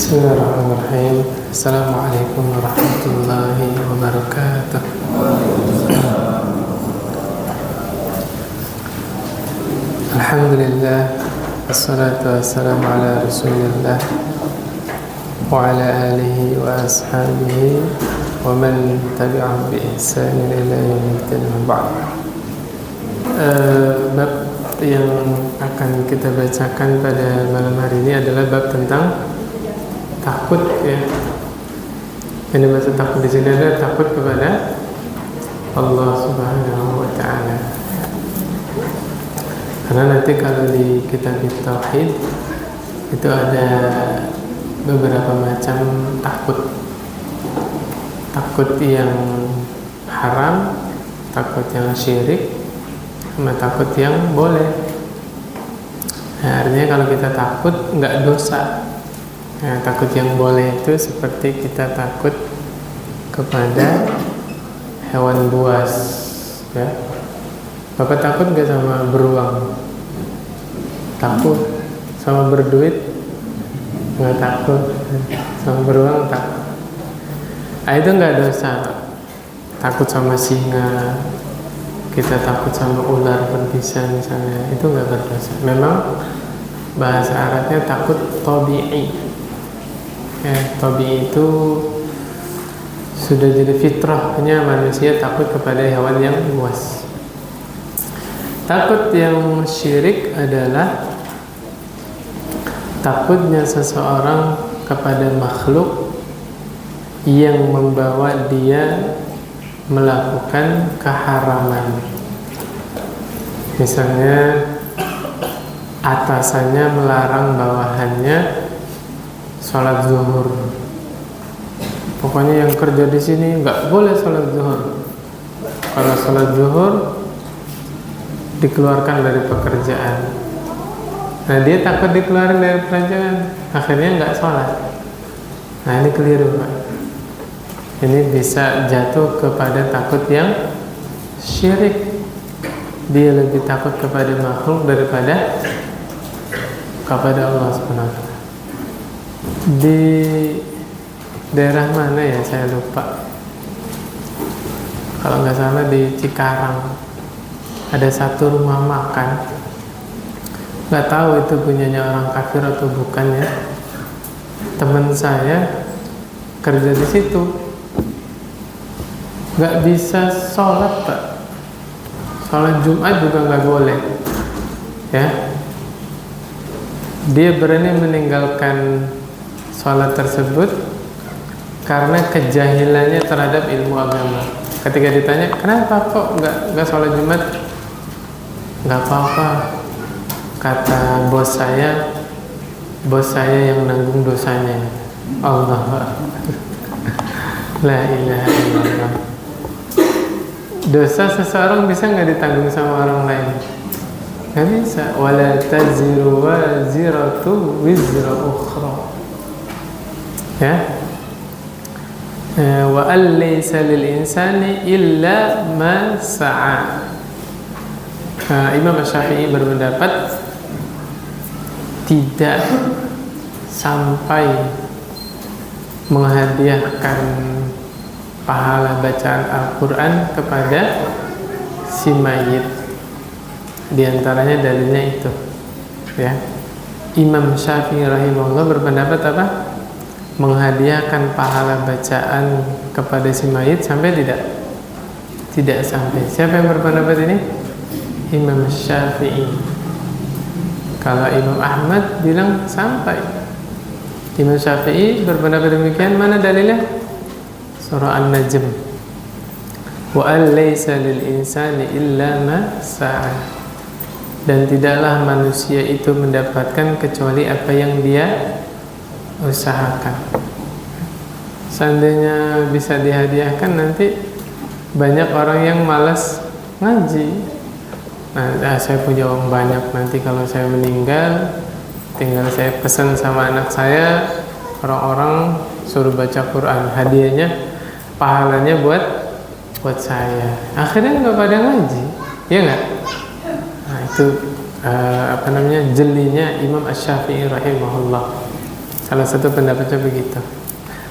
Bismillahirrahmanirrahim. Assalamualaikum warahmatullahi wabarakatuh. Alhamdulillah, wassalatu wassalamu ala rasulillah wa ala alihi wa ashabihi wa man tabi'ahum bi ihsanin ila yaumiddin. Ba'd. Bab yang akan kita bacakan pada malam hari ini adalah bab tentang takut, ya. Yang dimaksud takut di sini adalah takut kepada Allah Subhanahu wa Ta'ala. Karena nanti kalau di kitab tauhid itu ada beberapa macam takut. Takut yang haram, takut yang syirik, sama takut yang boleh. Nah, artinya kalau kita takut nggak dosa. Nah, takut yang boleh itu seperti kita takut kepada hewan buas, ya. Bapak takut nggak sama beruang? Takut. Sama berduit? Nggak takut. Sama beruang takut. Nah, itu nggak dosa. Takut sama singa, kita takut sama ular berbisa misalnya, itu nggak berdosa. Memang bahasa Arabnya takut tabi'i. Ya, tabi'i itu sudah jadi fitrahnya manusia takut kepada hewan yang buas. Takut yang syirik adalah takutnya seseorang kepada makhluk yang membawa dia melakukan keharaman. Misalnya atasannya melarang bawahannya sholat zuhur. Pokoknya yang kerja di sini nggak boleh sholat zuhur. Kalau sholat zuhur dikeluarkan dari pekerjaan. Nah, dia takut dikeluarkan dari pekerjaan, akhirnya nggak sholat. Nah, ini keliru, Pak. Ini bisa jatuh kepada takut yang syirik. Dia lebih takut kepada makhluk daripada kepada Allah SWT. Di daerah mana ya, saya lupa. Kalau nggak salah di Cikarang ada satu rumah makan. Nggak tahu itu punyanya orang kafir atau bukan, ya. Teman saya kerja di situ, nggak bisa sholat, Pak. Sholat Jumat juga nggak boleh, ya. Dia berani meninggalkan sholat tersebut karena kejahilannya terhadap ilmu agama. Ketika ditanya, kenapa kok nggak sholat Jumat? Nggak apa-apa, kata bos saya yang nanggung dosanya. Allah, la ilaha illallah. Dosa seseorang bisa nggak ditanggung sama orang lain? Nggak bisa. Wala taziru waziratu wizra ukhra. Ya. Wa allaysa lil insani illa ma sa'a. Imam Syafi'i berpendapat tidak sampai menghadiahkan pahala bacaan Al-Quran kepada si mayit. Di antaranya dalilnya itu, ya. Imam Syafi'i rahimahullah berpendapat apa? Menghadiahkan pahala bacaan kepada si mayit sampai tidak? Tidak sampai. Siapa yang berpendapat ini? Imam Syafi'i. Kalau Imam Ahmad bilang sampai. Imam Syafi'i berpendapat demikian. Mana dalilnya? Surah An-Najm. Wa allaysa lil insani illa ma sa'a. Dan tidaklah manusia itu mendapatkan kecuali apa yang dia usahakan. Seandainya bisa dihadiahkan, nanti banyak orang yang malas ngaji. Nah, saya punya uang banyak, nanti kalau saya meninggal tinggal saya pesan sama anak saya, orang-orang suruh baca Quran, hadiahnya pahalanya buat saya. Akhirnya nggak pada ngaji, ya nggak? Nah, itu jelinya Imam Asy-Syafi'i rahimahullah. Salah satu pendapatnya begitu.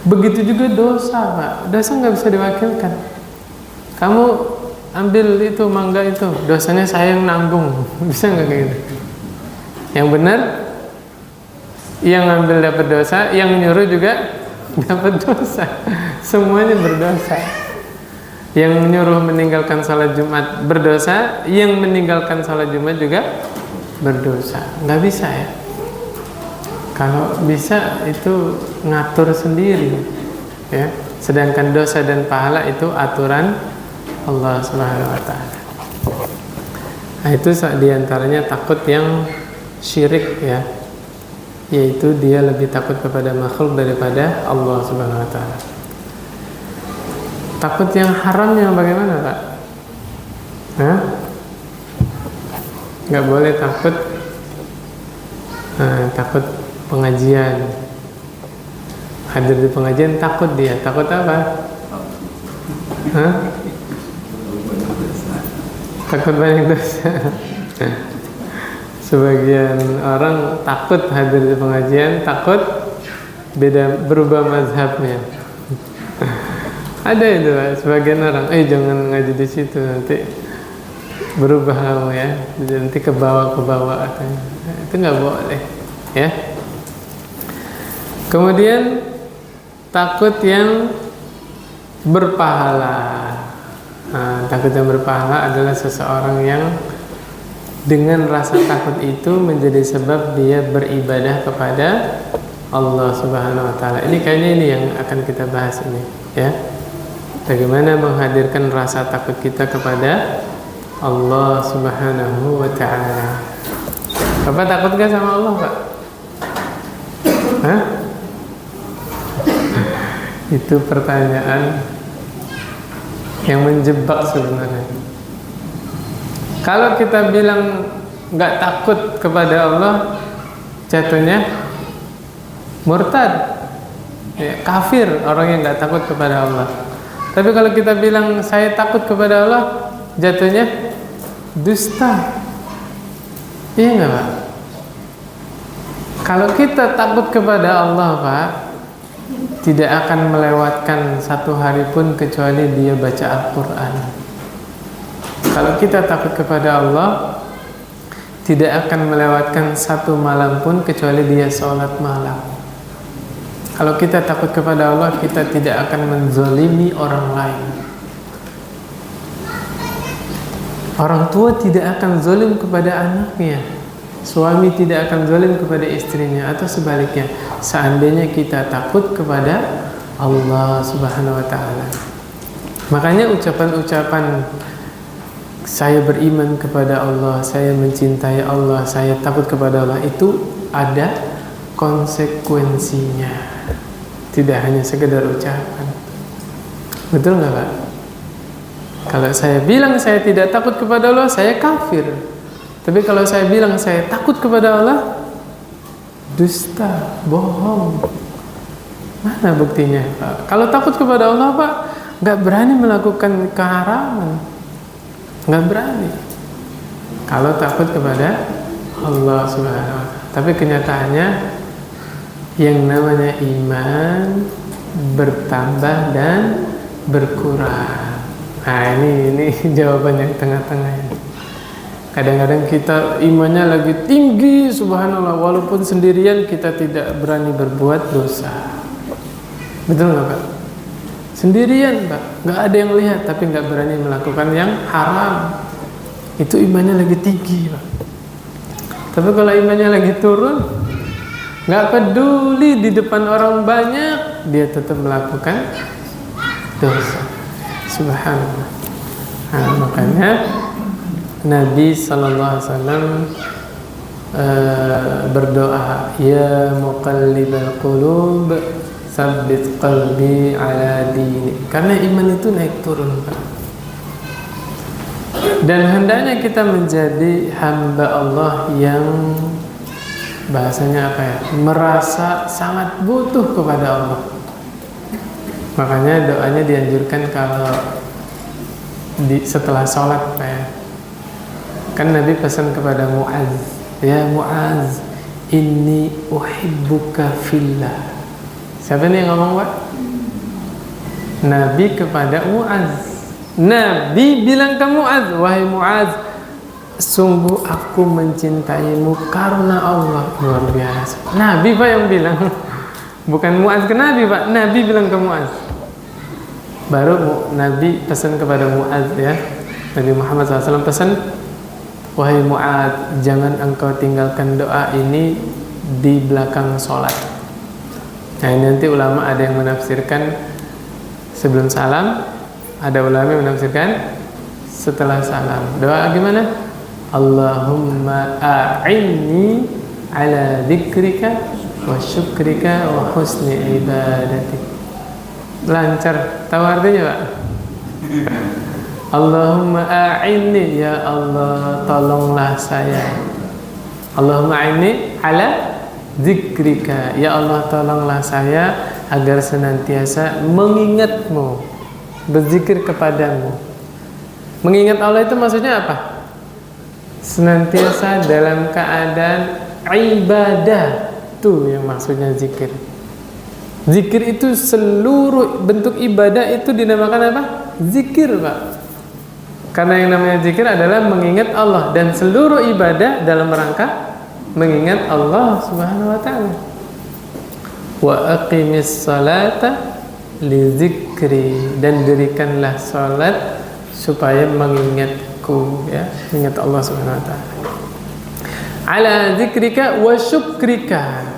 Begitu juga dosa, Pak. Dosa nggak bisa diwakilkan. Kamu ambil itu mangga itu, dosanya saya yang nanggung. Bisa nggak kayak gitu? Yang benar, yang ambil dapat dosa, yang nyuruh juga dapat dosa. Semuanya berdosa. Yang nyuruh meninggalkan salat Jumat berdosa, yang meninggalkan salat Jumat juga berdosa. Nggak bisa ya. Kalau bisa itu ngatur sendiri, ya. Sedangkan dosa dan pahala itu aturan Allah Subhanahu Wa Taala. Nah, itu diantaranya takut yang syirik, ya, yaitu dia lebih takut kepada makhluk daripada Allah Subhanahu Wa Taala. Takut yang haram yang bagaimana, Pak? Hah? Nggak boleh takut. Takut pengajian, hadir di pengajian takut dia. Takut apa? Hah? Takut banyak dosa. Sebagian orang takut hadir di pengajian, takut berubah mazhabnya. Ada itu, sebagian orang, jangan ngaji di situ, nanti berubah kamu ya, nanti ke bawah katanya. Itu nggak boleh, ya. Kemudian takut yang berpahala. Takut yang berpahala adalah seseorang yang dengan rasa takut itu menjadi sebab dia beribadah kepada Allah Subhanahu Wa Taala. Ini kayaknya ini yang akan kita bahas ini, ya. Bagaimana menghadirkan rasa takut kita kepada Allah Subhanahu Wa Taala. Bapak takut gak sama Allah, Pak? Hah? Itu pertanyaan yang menjebak sebenarnya. Kalau kita bilang nggak takut kepada Allah, jatuhnya murtad, ya, kafir orang yang nggak takut kepada Allah. Tapi kalau kita bilang saya takut kepada Allah, jatuhnya dusta. Iya nggak, Pak? Kalau kita takut kepada Allah, Pak, tidak akan melewatkan satu hari pun kecuali dia baca Al-Quran. Kalau kita takut kepada Allah, tidak akan melewatkan satu malam pun kecuali dia sholat malam. Kalau kita takut kepada Allah, kita tidak akan menzalimi orang lain. Orang tua tidak akan zalim kepada anaknya, suami tidak akan zalim kepada istrinya, atau sebaliknya. Seandainya kita takut kepada Allah Subhanahu Wa Taala. Makanya ucapan-ucapan saya beriman kepada Allah, saya mencintai Allah, saya takut kepada Allah, itu ada konsekuensinya, tidak hanya sekedar ucapan. Betul nggak, Pak? Kalau saya bilang saya tidak takut kepada Allah, saya kafir. Tapi kalau saya bilang saya takut kepada Allah, dusta, bohong. Mana buktinya, Pak? Kalau takut kepada Allah, Pak, nggak berani melakukan keharaman, nggak berani. Kalau takut kepada Allah Subhanahu Wa Taala. Tapi kenyataannya yang namanya iman bertambah dan berkurang. Nah, ini jawaban yang tengah-tengah. Kadang-kadang kita imannya lagi tinggi, subhanallah, walaupun sendirian kita tidak berani berbuat dosa. Betul nggak, Pak? Sendirian, Pak, nggak ada yang lihat, tapi nggak berani melakukan yang haram. Itu imannya lagi tinggi, Pak. Tapi kalau imannya lagi turun, nggak peduli di depan orang banyak, dia tetap melakukan dosa. Subhanallah. Nah, makanya Nabi SAW berdoa, ya muqallibal qulub tsabbit qalbi ala dinik. Karena iman itu naik turun, Pak. Dan hendaknya kita menjadi hamba Allah yang bahasanya apa ya? Merasa sangat butuh kepada Allah. Makanya doanya dianjurkan kalau setelah sholat, Pak, ya. Kan Nabi pesan kepada Mu'adz, ya Mu'adz, inni uhibbuka fillah. Siapa nih yang ngomong, Pak? Nabi kepada Muaz. Nabi bilang ke Muaz, wahai Muaz, sungguh aku mencintaimu karena Allah. Luar biasa. Nabi Pak yang bilang, bukan Muaz ke Nabi Pak. Nabi bilang ke Muaz. Baru Nabi pesan kepada Muaz ya. Nabi Muhammad SAW pesan, wahai Muaz, jangan engkau tinggalkan doa ini di belakang sholat. Nah ini nanti ulama ada yang menafsirkan sebelum salam, ada ulama yang menafsirkan setelah salam. Doa gimana? Allahumma a'inni ala dzikrika wa syukrika wa husni ibadatik. Lancar, tahu artinya Pak? Allahumma a'inni, ya Allah tolonglah saya. Allahumma a'inni ala dzikrika, ya Allah tolonglah saya agar senantiasa mengingatmu, berzikir kepadamu. Mengingat Allah itu maksudnya apa? Senantiasa dalam keadaan ibadah, tuh yang maksudnya zikir. Zikir itu seluruh bentuk ibadah itu dinamakan apa? Zikir Pak. Karena yang namanya zikir adalah mengingat Allah, dan seluruh ibadah dalam rangka mengingat Allah Subhanahu wa ta'ala. Wa aqimis salata li zikri, dan dirikanlah salat supaya mengingatku ya, mengingat Allah Subhanahu wa ta'ala. Ala zikrika wa syukrika,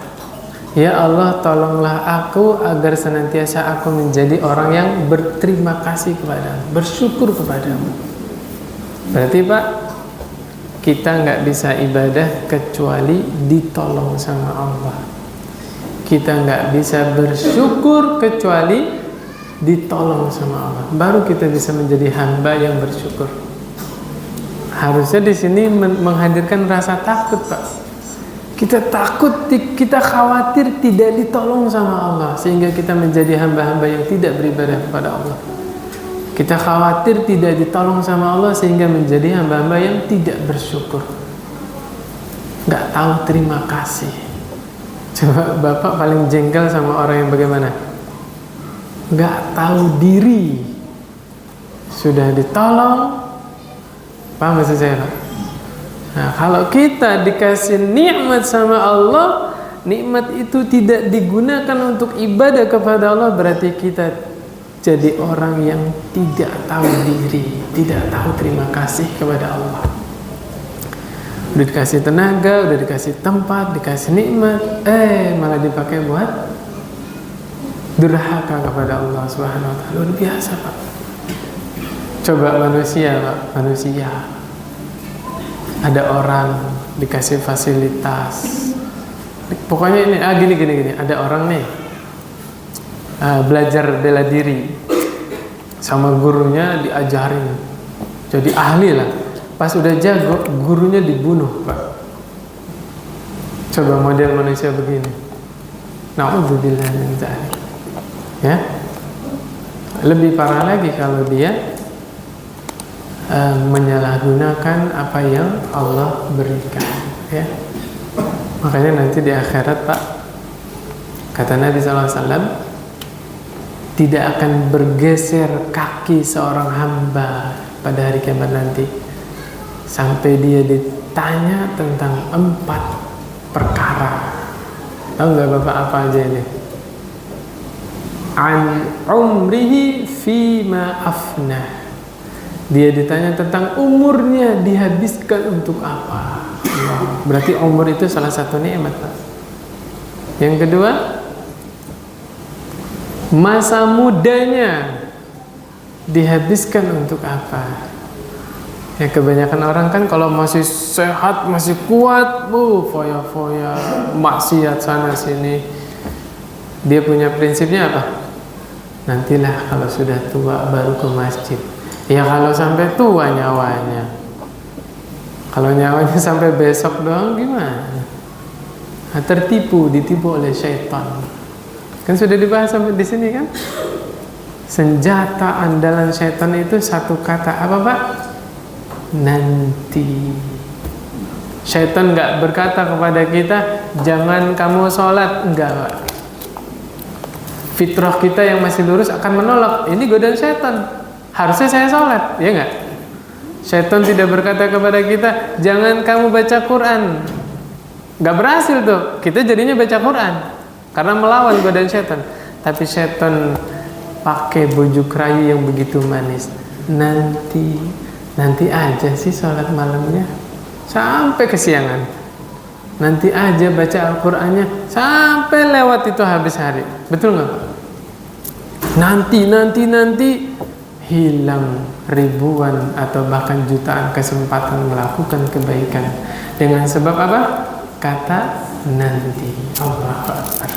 ya Allah tolonglah aku agar senantiasa aku menjadi orang yang berterima kasih kepadamu, bersyukur kepadamu. Berarti Pak, kita nggak bisa ibadah kecuali ditolong sama Allah. Kita nggak bisa bersyukur kecuali ditolong sama Allah. Baru kita bisa menjadi hamba yang bersyukur. Harusnya di sini menghadirkan rasa takut Pak. Kita takut, kita khawatir tidak ditolong sama Allah, sehingga kita menjadi hamba-hamba yang tidak beribadah kepada Allah. Kita khawatir tidak ditolong sama Allah sehingga menjadi hamba-hamba yang tidak bersyukur, nggak tahu terima kasih. Coba Bapak paling jengkel sama orang yang bagaimana? Nggak tahu diri, sudah ditolong. Paham maksud saya Pak? Nah, kalau kita dikasih nikmat sama Allah, nikmat itu tidak digunakan untuk ibadah kepada Allah, berarti kita jadi orang yang tidak tahu diri, tidak tahu terima kasih kepada Allah. Udah dikasih tenaga, udah dikasih tempat, dikasih nikmat, malah dipakai buat durhaka kepada Allah Subhanahu wa ta'ala. Luar biasa Pak. Coba manusia Pak, manusia. Ada orang dikasih fasilitas. Pokoknya ini gini. Ada orang nih belajar bela diri, sama gurunya diajarin jadi ahli lah. Pas udah jago, gurunya dibunuh Pak. Coba model manusia begini. Na'udzubillah min dzalik. Ya. Lebih parah lagi kalau dia menyalahgunakan apa yang Allah berikan ya. Makanya nanti di akhirat Pak, kata Nabi SAW, tidak akan bergeser kaki seorang hamba pada hari kiamat nanti sampai dia ditanya tentang 4 perkara. Tahu nggak Bapak apa aja ini? An umrihi fima afnah. Dia ditanya tentang umurnya dihabiskan untuk apa. Berarti umur itu salah satu nikmat Pak. Yang kedua, masa mudanya dihabiskan untuk apa? Ya kebanyakan orang kan kalau masih sehat, masih kuat, foya-foya, maksiat sana sini. Dia punya prinsipnya apa? Nantilah kalau sudah tua baru ke masjid. Ya kalau sampai tua nyawanya. Kalau nyawanya sampai besok doang gimana? Nah, ditipu oleh syaitan. Kan sudah dibahas sampai di sini kan? Senjata andalan syaitan itu satu kata apa Pak? Nanti. Syaitan nggak berkata kepada kita, jangan kamu sholat. Enggak, Pak. Fitrah kita yang masih lurus akan menolak. Ini godaan syaitan. Harusnya saya sholat, ya nggak? Syaitan tidak berkata kepada kita, jangan kamu baca Quran. Nggak berhasil tuh. Kita jadinya baca Quran karena melawan godaan syaitan. Tapi syaitan pakai bujuk rayu yang begitu manis. Nanti aja sih sholat malamnya, sampai kesiangan. Nanti aja baca Al-Qur'annya, sampai lewat itu habis hari. Betul nggak Pak? Nanti hilang ribuan atau bahkan jutaan kesempatan melakukan kebaikan dengan sebab apa? Kata nanti. Allahu Akbar.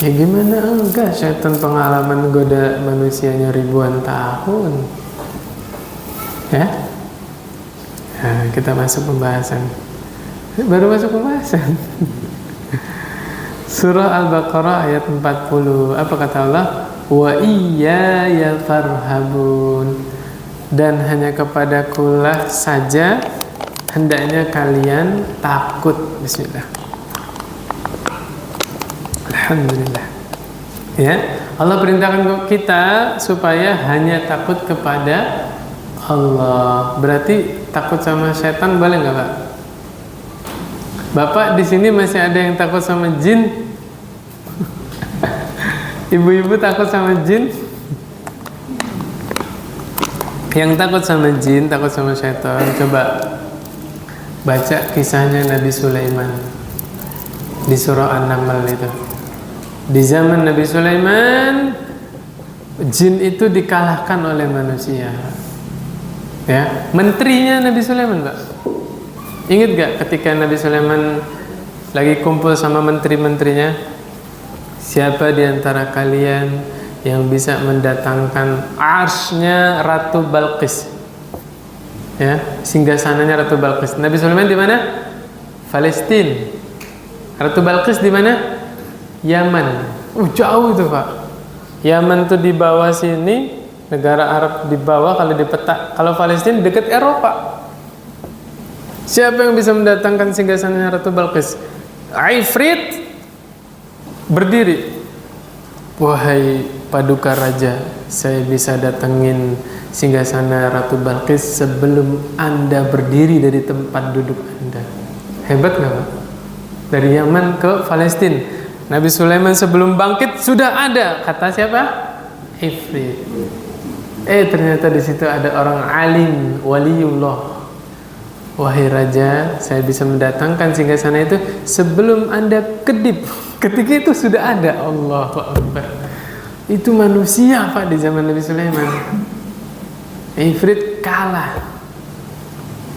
Ya gimana enggak, syaitan pengalaman goda manusianya ribuan tahun. Ya? Nah, kita masuk pembahasan. Baru masuk pembahasan. Surah Al-Baqarah ayat 40. Apa kata Allah? Wa iyaya farhabun. Dan hanya kepadakulah saja hendaknya kalian takut. Bismillah. Alhamdulillah. Ya, Allah perintahkan kita supaya hanya takut kepada Allah. Berarti takut sama setan boleh nggak Pak? Bapak di sini masih ada yang takut sama jin? Ibu-ibu takut sama jin? Yang takut sama jin, takut sama setan, coba baca kisahnya Nabi Sulaiman di surah An-Naml itu. Di zaman Nabi Sulaiman, jin itu dikalahkan oleh manusia. Ya, menterinya Nabi Sulaiman, Pak. Ingat gak ketika Nabi Sulaiman lagi kumpul sama menteri-menterinya? Siapa di antara kalian yang bisa mendatangkan arsy-nya Ratu Balqis? Ya, singgasananya Ratu Balqis. Nabi Sulaiman di mana? Palestina. Ratu Balqis di mana? Yaman. Jauh itu, Pak. Yaman tuh di bawah sini, negara Arab di bawah kalau di peta. Kalau Palestina dekat Eropa. Siapa yang bisa mendatangkan singgasananya Ratu Balqis? Ifrit berdiri. Wahai paduka raja, saya bisa datengin singgasana Ratu Balqis sebelum Anda berdiri dari tempat duduk Anda. Hebat nggak Pak? Dari Yaman ke Palestina, Nabi Sulaiman sebelum bangkit sudah ada. Kata siapa? Ifrit. Ternyata di situ ada orang alim, waliullah. Wahai raja, saya bisa mendatangkan singgasana itu sebelum Anda kedip. Ketika itu sudah ada. Allahu Akbar. Itu manusia Pak di zaman Nabi Sulaiman. Ifrit kalah.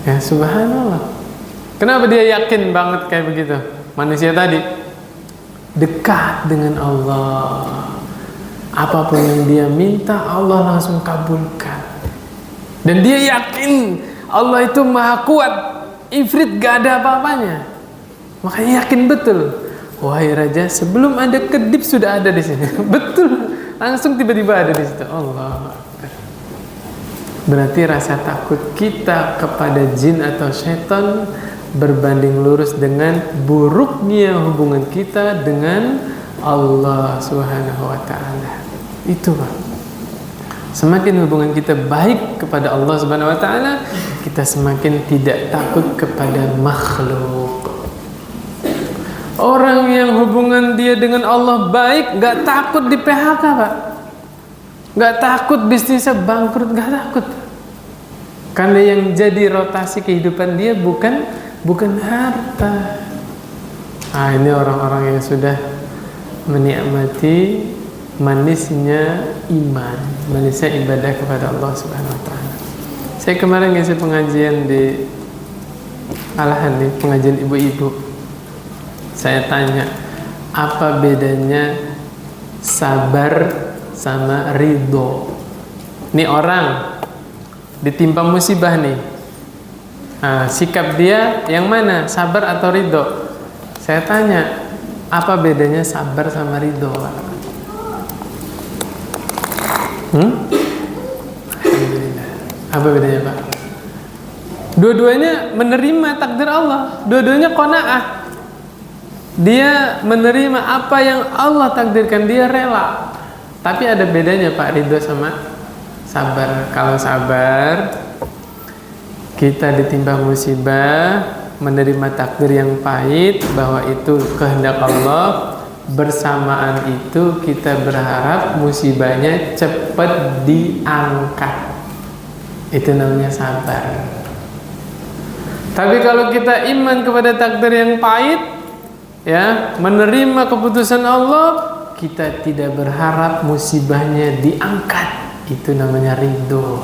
Ya subhanallah. Kenapa dia yakin banget kayak begitu? Manusia tadi dekat dengan Allah. Apapun yang dia minta Allah langsung kabulkan. Dan dia yakin Allah itu maha kuat. Ifrit gak ada apa-apanya. Makanya yakin betul. Wahai raja, sebelum Anda kedip sudah ada di sini. Betul. Langsung tiba-tiba ada di situ. Allah. Berarti rasa takut kita kepada jin atau setan berbanding lurus dengan buruknya hubungan kita dengan Allah Subhanahu wa taala. Itu Pak. Semakin hubungan kita baik kepada Allah Subhanahu wa taala, kita semakin tidak takut kepada makhluk. Orang yang hubungan dia dengan Allah baik, gak takut di PHK Pak. Gak takut bisnisnya bangkrut, gak takut. Karena yang jadi rotasi kehidupan dia bukan harta. Ini orang-orang yang sudah menikmati manisnya iman, manisnya ibadah kepada Allah Subhanahu wa taala. Saya kemarin ngisi pengajian di Alahan nih, pengajian ibu-ibu. Saya tanya, apa bedanya sabar sama ridho? Ini orang ditimpa musibah nih. Sikap dia yang mana? Sabar atau ridho? Saya tanya, apa bedanya sabar sama ridho? Alhamdulillah. Apa bedanya Pak? Dua-duanya menerima takdir Allah, dua-duanya qanaah. Dia menerima apa yang Allah takdirkan, dia rela. Tapi ada bedanya Pak, ridho sama sabar. Kalau sabar, kita ditimpa musibah, menerima takdir yang pahit, bahwa itu kehendak Allah. Bersamaan itu kita berharap musibahnya cepat diangkat. Itu namanya sabar. Tapi kalau kita iman kepada takdir yang pahit, ya, menerima keputusan Allah, kita tidak berharap musibahnya diangkat. Itu namanya ridho.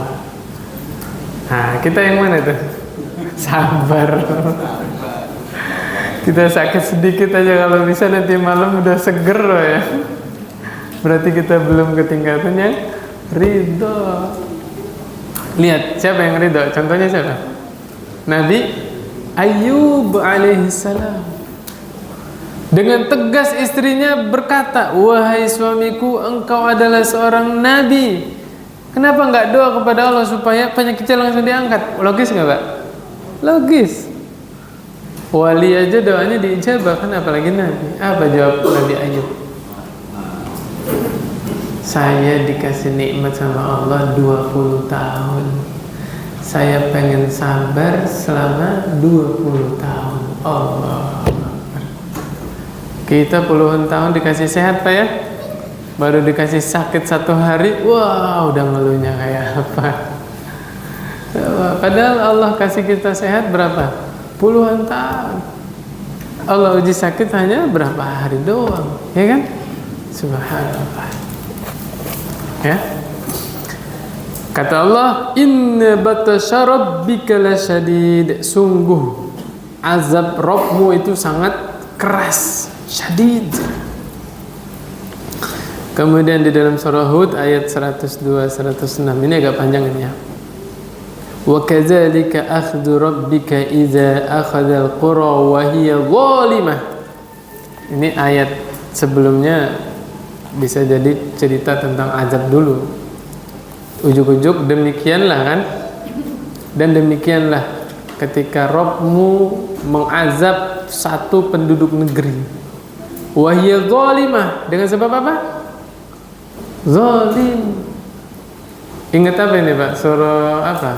Nah, kita yang mana tuh? Sabar. Kita sakit sedikit aja kalau bisa nanti malam udah seger loh ya. Berarti kita belum ketingkatan yang ridho. Lihat siapa yang ridho? Contohnya siapa? Nabi Ayyub alaihissalam. Dengan tegas istrinya berkata, wahai suamiku, engkau adalah seorang nabi. Kenapa nggak doa kepada Allah supaya penyakitnya langsung diangkat? Logis nggak Pak? Logis. Wali aja doanya diijabah, kan apalagi nabi. Apa jawab Nabi Ayyub? Saya dikasih nikmat sama Allah 20 tahun. Saya pengen sabar selama 20 tahun. Allah. Kita puluhan tahun dikasih sehat Pak ya, baru dikasih sakit 1 hari, wah udah ngeluhnya kayak apa. Padahal Allah kasih kita sehat berapa? Puluhan tahun. Allah uji sakit hanya berapa hari doang, ya kan? Subhanallah. Ya. Kata Allah, inna batasya rabbika lasyadid. Sungguh azab Rabbmu itu sangat keras, syadid. Kemudian di dalam surah Hud ayat 102-106, ini agak panjang ini ya. Wa kadzalika akhdhu rabbika idza akhadhal qura wa hiya zalimah. Ini ayat sebelumnya bisa jadi cerita tentang azab dulu. Ujuk-ujuk demikianlah kan. Dan demikianlah ketika Rabbmu mengazab satu penduduk negeri. Wa hiya zalimah, dengan sebab apa? Zalim. Ingat apa ini Pak? Surah apa?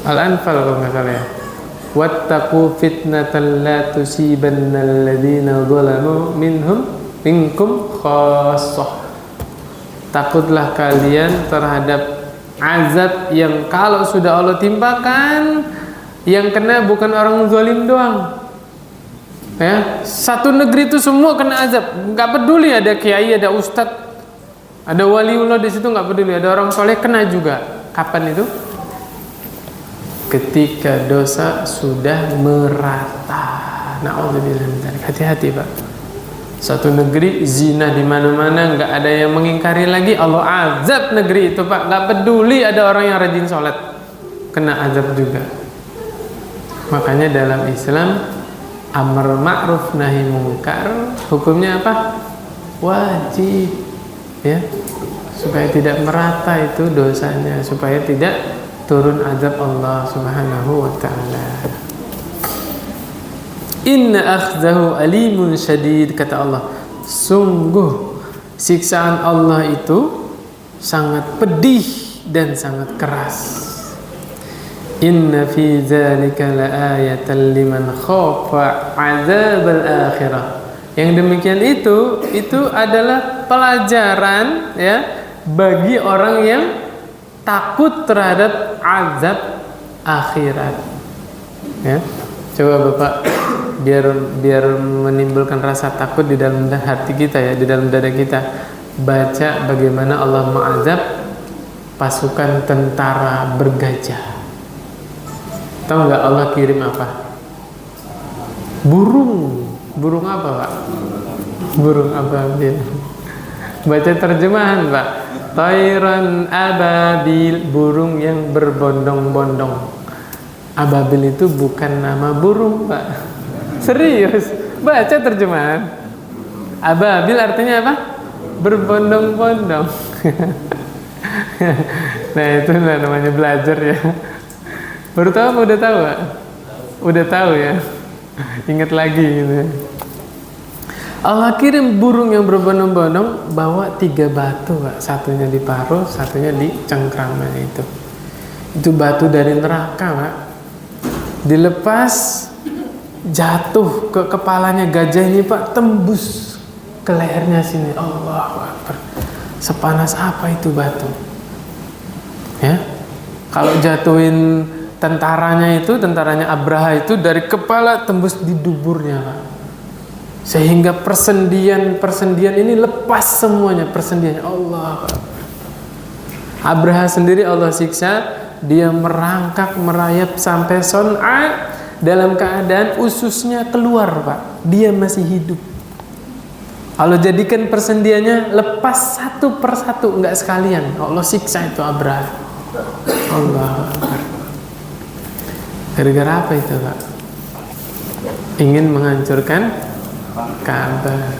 Al-Anfal kalau nggak salah ya. Wattaqu fitnatan la tusibanna alladhina zalamu minkum khassah. Takutlah kalian terhadap azab yang kalau sudah Allah timpakan, yang kena bukan orang zalim doang. Ya, satu negeri itu semua kena azab. Nggak peduli ada kiai, ada ustadz, ada waliullah di situ, nggak peduli. Ada orang soleh kena juga. Kapan itu? Ketika dosa sudah merata. Na'udzubillah min dzalik. Hati-hati Pak. Satu negeri zina di mana-mana, nggak ada yang mengingkari lagi, Allah azab negeri itu Pak. Nggak peduli ada orang yang rajin sholat, kena azab juga. Makanya dalam Islam amar ma'ruf nahi mungkar hukumnya apa? Wajib, ya, supaya tidak merata itu dosanya, supaya tidak turun azab Allah Subhanahu wa ta'ala. Inna akhzahu alimun syadid, kata Allah, sungguh siksaan Allah itu sangat pedih dan sangat keras. Inna fi dzalika laayatan liman khafa 'adzabal akhirah. Yang demikian itu adalah pelajaran ya bagi orang yang takut terhadap azab akhirat. Ya. Coba Bapak biar menimbulkan rasa takut di dalam hati kita ya, di dalam dada kita, baca bagaimana Allah mengazab pasukan tentara bergajah. Tahu nggak Allah kirim apa? Burung apa Pak? Burung ababil. Baca terjemahan Pak. Tairan ababil, burung yang berbondong-bondong. Ababil itu bukan nama burung Pak. Serius, baca terjemahan. Ababil artinya apa? Berbondong-bondong. Nah itu namanya belajar ya. Baru tahu apa udah tahu, Pak? Udah tahu ya. Ingat lagi gitu. Allah kirim burung yang berbondong-bondong bawa 3 batu, Pak. Satunya di paruh, satunya di cengkramannya itu. Itu batu dari neraka, Pak. Dilepas, jatuh ke kepalanya gajah ini, Pak, tembus ke lehernya sini. Allahu Akbar. Sepanas apa itu batu? Ya. Kalau jatuhin tentaranya Abraha itu dari kepala tembus di duburnya, Pak. Sehingga persendian ini lepas semuanya, persendiannya. Allah. Abraha sendiri Allah siksa, dia merangkak merayap sampai Son'a dalam keadaan ususnya keluar, Pak. Dia masih hidup. Allah jadikan persendiannya lepas satu persatu, enggak sekalian. Allah siksa itu Abraha. Allah. Gara-gara apa itu, Pak? Ingin menghancurkan Ka'bah.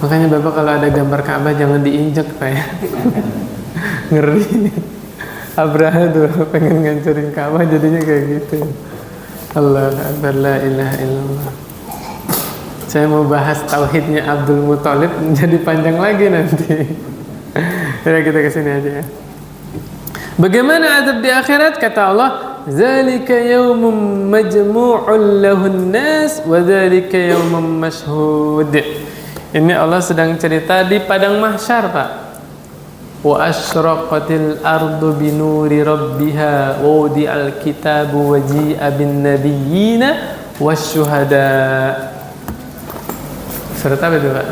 Makanya Bapak kalau ada gambar Ka'bah jangan diinjek, Pak ya. Ngeri. Abraha tuh pengen ngancurin Ka'bah jadinya kayak gitu. Allah Akbar, la ilaha illallah. Saya mau bahas tauhidnya Abdul Muthalib jadi panjang lagi nanti. Jadi kita kesini aja ya. Bagaimana adab di akhirat? Kata Allah, zalika yaumun majmu'un lahun nas wa zalika yaumun mashhud. Ini Allah sedang cerita di padang mahsyar, Pak. Wa asyraqatil ardu binuri rabbiha wa wudi'al kitabu wa ji'a bin nabiyyina wasyuhada. Surat apa itu, Pak?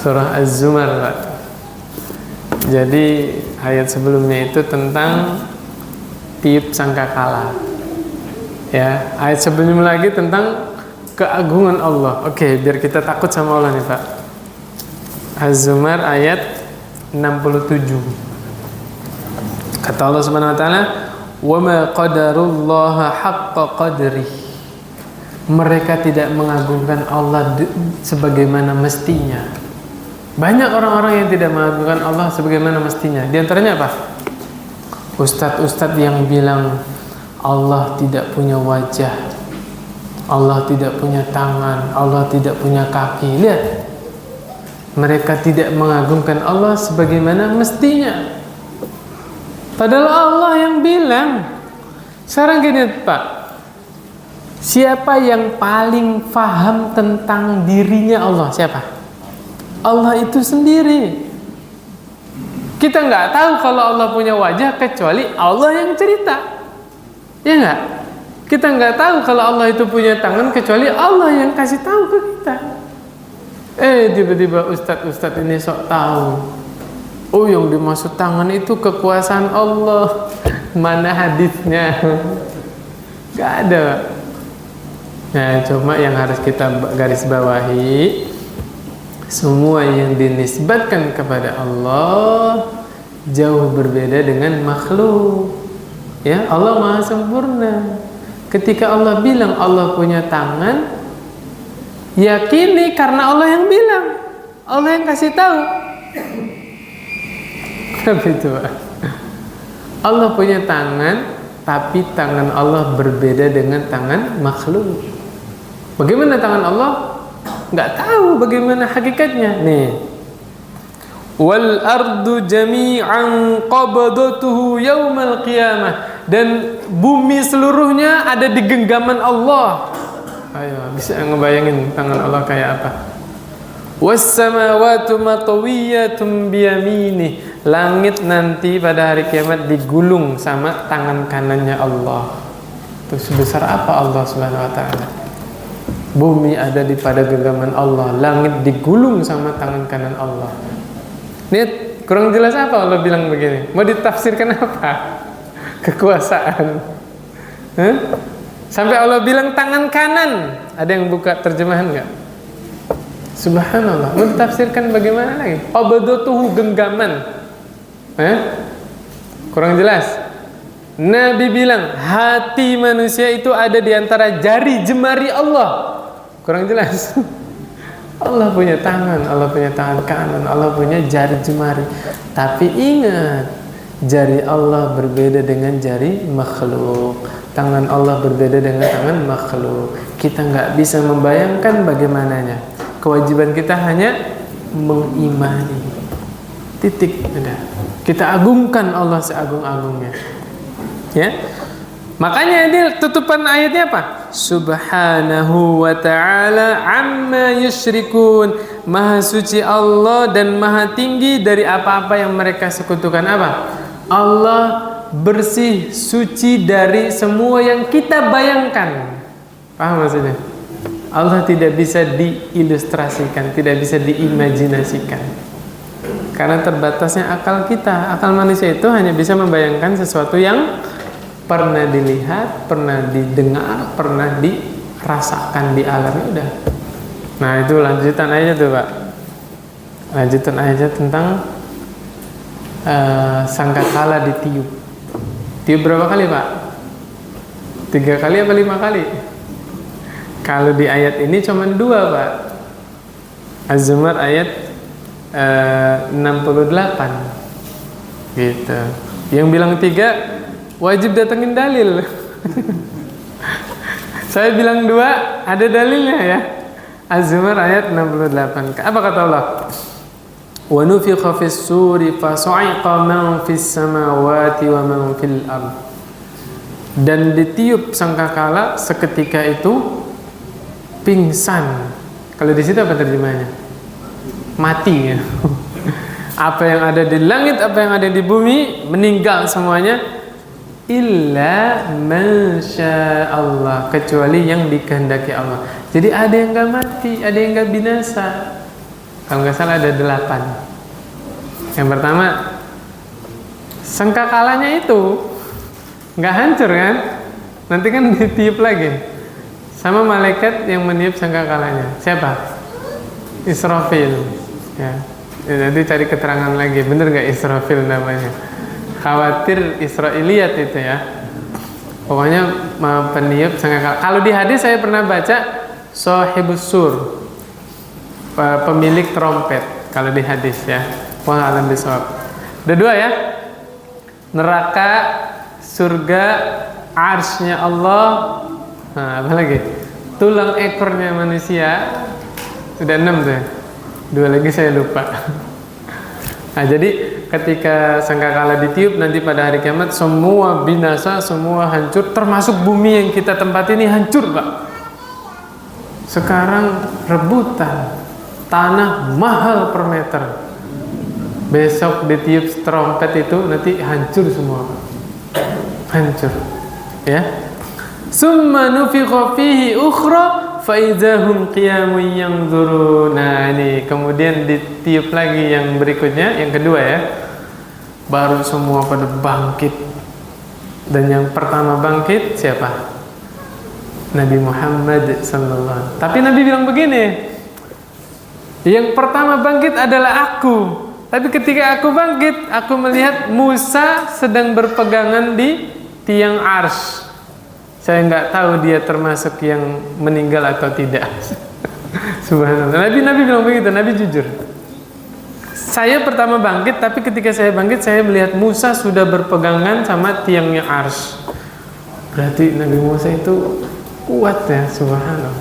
Surah Az-Zumar, Pak. Jadi ayat sebelumnya itu tentang tiup sangkakala. Ya, ayat sebelumnya lagi tentang keagungan Allah. Oke, biar kita takut sama Allah nih, Pak. Az-Zumar ayat 67. Kata Allah Subhanahu wa taala, "Wa ma qadarullaha haqqa qadrih." Mereka tidak mengagungkan Allah sebagaimana mestinya. Banyak orang-orang yang tidak mengagungkan Allah sebagaimana mestinya. Di antaranya apa? Ustadz-ustadz yang bilang Allah tidak punya wajah, Allah tidak punya tangan, Allah tidak punya kaki. Lihat, mereka tidak mengagungkan Allah sebagaimana mestinya. Padahal Allah yang bilang. Sekarang gini, Pak, siapa yang paling paham tentang dirinya Allah? Siapa? Allah itu sendiri. Kita nggak tahu kalau Allah punya wajah kecuali Allah yang cerita, ya nggak? Kita nggak tahu kalau Allah itu punya tangan kecuali Allah yang kasih tahu ke kita. Tiba-tiba ustadz ini sok tahu. Oh, yang dimaksud tangan itu kekuasaan Allah. Mana hadisnya? Nggak ada. Nah, cuma yang harus kita garis bawahi, semua yang dinisbatkan kepada Allah jauh berbeda dengan makhluk. Ya, Allah Maha sempurna. Ketika Allah bilang Allah punya tangan, yakini karena Allah yang bilang, Allah yang kasih tahu. Tapi itu, Allah punya tangan, tapi tangan Allah berbeda dengan tangan makhluk. Bagaimana tangan Allah? Nggak tahu bagaimana hakikatnya. Nih, wal ardu jami'an qabdatuhu yaumal qiyamah, dan bumi seluruhnya ada di genggaman Allah. Ayo, bisa ngebayangin tangan Allah kayak apa? Was samawati matwiyatun biyamini, langit nanti pada hari kiamat digulung sama tangan kanannya Allah. Itu sebesar apa Allah Subhanahu wa taala? Bumi ada di pada genggaman Allah, langit digulung sama tangan kanan Allah. Ini kurang jelas apa Allah bilang begini? Mau ditafsirkan apa? Kekuasaan. Sampai Allah bilang tangan kanan. Ada yang buka terjemahan nggak? Subhanallah. Mau ditafsirkan bagaimana lagi? Qabdatuhu genggaman. Kurang jelas. Nabi bilang hati manusia itu ada di antara jari jemari Allah. Kurang jelas. Allah punya tangan, Allah punya tangan kanan, Allah punya jari jemari. Tapi ingat, Jari Allah berbeda dengan jari makhluk. Tangan Allah berbeda dengan tangan makhluk. Kita nggak bisa membayangkan bagaimananya. Kewajiban kita hanya mengimani. Titik. Udah. Kita agungkan Allah seagung-agungnya. Ya. Makanya ini tutupan ayatnya apa? Subhanahu wa ta'ala amma yusyrikun. Maha suci Allah dan maha tinggi dari apa-apa yang mereka sekutukan. Apa? Allah bersih, suci dari semua yang kita bayangkan. Paham maksudnya? Allah tidak bisa diilustrasikan, tidak bisa diimajinasikan. Karena terbatasnya akal kita. Akal manusia itu hanya bisa membayangkan sesuatu yang pernah dilihat, pernah didengar, pernah dirasakan di alam. Udah. Nah itu lanjutan aja tuh Pak. Lanjutan aja tentang sangkakala ditiup. Tiup berapa kali Pak? 3 kali apa 5 kali? Kalau di ayat ini cuma 2 Pak. Az-Zumar ayat 68 gitu. Yang bilang 3 wajib datengin dalil. Saya bilang 2 ada dalilnya ya. Az-Zumar ayat 68. Apa kata Allah? Wa nufikha fis suri fa sa'iqa man fis samawati wa man fil ard. Dan ditiup sangkakala seketika itu pingsan. Kalau di situ apa terjemahnya? Mati ya. Apa yang ada di langit, apa yang ada di bumi meninggal semuanya. Illa masya Allah, kecuali yang dikehendaki Allah. Jadi ada yang gak mati, ada yang gak binasa. Kalau nggak salah ada 8. Yang pertama, sangkakalanya itu nggak hancur kan? Nanti kan ditiup lagi sama malaikat yang meniup sangkakalanya. Siapa? Israfil. Ya. Jadi cari keterangan lagi, bener nggak Israfil namanya? Khawatir Israiliyat itu ya. Pokoknya peniup sangkakala. Kalau di hadis saya pernah baca Sahibus Sur, pemilik trompet kalau di hadis ya. Wah alam bisawab. Ada 2 ya. Neraka, surga, arsy-nya Allah. Nah, apa lagi? Tulang ekornya manusia. Sudah 6 tuh. 2 lagi saya lupa. Nah, jadi ketika sangkakala ditiup nanti pada hari kiamat semua binasa, semua hancur, termasuk bumi yang kita tempat ini hancur, Pak. Sekarang rebutan. Tanah mahal per meter. Besok ditiup trompet itu nanti hancur semua. Hancur. Ya. Summa nufikha fihi ukhra fa idzahum qiyamun yanzurun. Nah, ini kemudian ditiup lagi yang berikutnya, yang kedua ya. Baru semua pada bangkit. Dan yang pertama bangkit siapa? Nabi Muhammad sallallahu alaihi wasallam. Tapi Nabi bilang begini, yang pertama bangkit adalah aku. Tapi ketika aku bangkit, aku melihat Musa sedang berpegangan di tiang arsy. Saya nggak tahu dia termasuk yang meninggal atau tidak. Subhanallah. Nabi bilang begitu. Nabi jujur. Saya pertama bangkit, tapi ketika saya bangkit, saya melihat Musa sudah berpegangan sama tiangnya arsy. Berarti Nabi Musa itu kuat ya, subhanallah.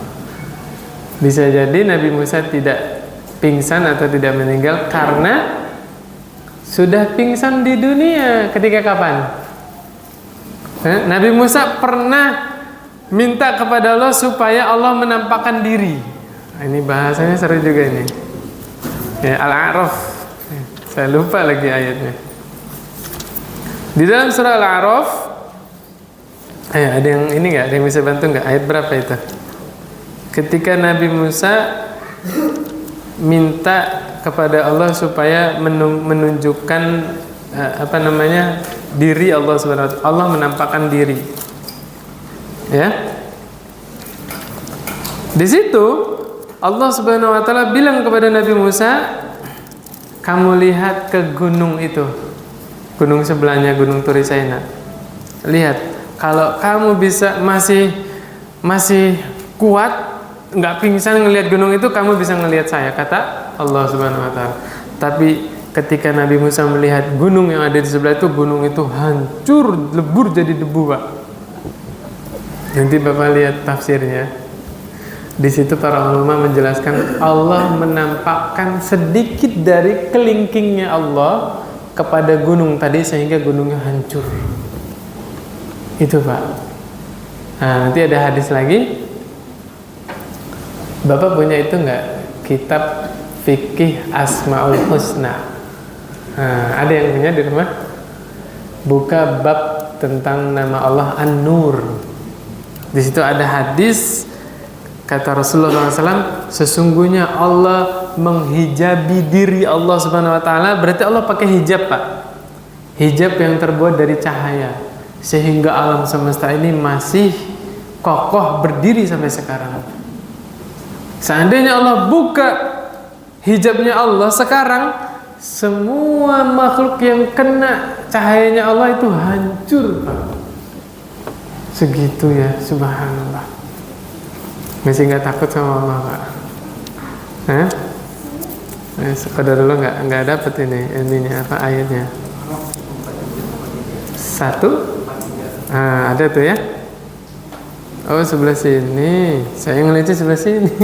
Bisa jadi Nabi Musa tidak pingsan atau tidak meninggal karena sudah pingsan di dunia. Ketika kapan? Nabi Musa pernah minta kepada Allah supaya Allah menampakkan diri. Nah, ini bahasanya seru juga ini. Ya, Al-A'raf. Saya lupa lagi ayatnya. Di dalam surah Al-A'raf, ada yang ini nggak? Ada yang bisa bantu nggak? Ayat berapa itu? Ketika Nabi Musa minta kepada Allah supaya menunjukkan diri Allah Subhanahu wa taala. Allah menampakkan diri. Ya. Di situ Allah Subhanahu wa taala bilang kepada Nabi Musa, "Kamu lihat ke gunung itu. Gunung sebelahnya, Gunung Turisaina. Lihat, kalau kamu bisa masih kuat, nggak pingsan ngelihat gunung itu, kamu bisa ngelihat saya," kata Allah Subhanahu wa taala. Tapi ketika Nabi Musa melihat gunung yang ada di sebelah itu, gunung itu hancur, lebur jadi debu, Pak. Nanti Bapak lihat tafsirnya. Di situ para ulama menjelaskan Allah menampakkan sedikit dari kelingkingnya Allah kepada gunung tadi sehingga gunungnya hancur. Itu, Pak. Nah, nanti ada hadis lagi. Bapak punya itu enggak? Kitab Fikih Asmaul Husna. Nah, ada yang punya di rumah? Buka bab tentang nama Allah An-Nur. Di situ ada hadis kata Rasulullah SAW, sesungguhnya Allah menghijabi diri Allah Subhanahu Wa Taala. Berarti Allah pakai hijab, Pak. Hijab yang terbuat dari cahaya, sehingga alam semesta ini masih kokoh berdiri sampai sekarang. Seandainya Allah buka hijabnya Allah sekarang, semua makhluk yang kena cahayanya Allah itu hancur, Pak. Segitu ya, subhanallah. Masih nggak takut sama Allah, Pak? Hah? Sekedar dulu nggak dapet ininya apa ayatnya? 1. Ada tuh ya. Oh, sebelah sini. Saya ngeliatnya sebelah sini.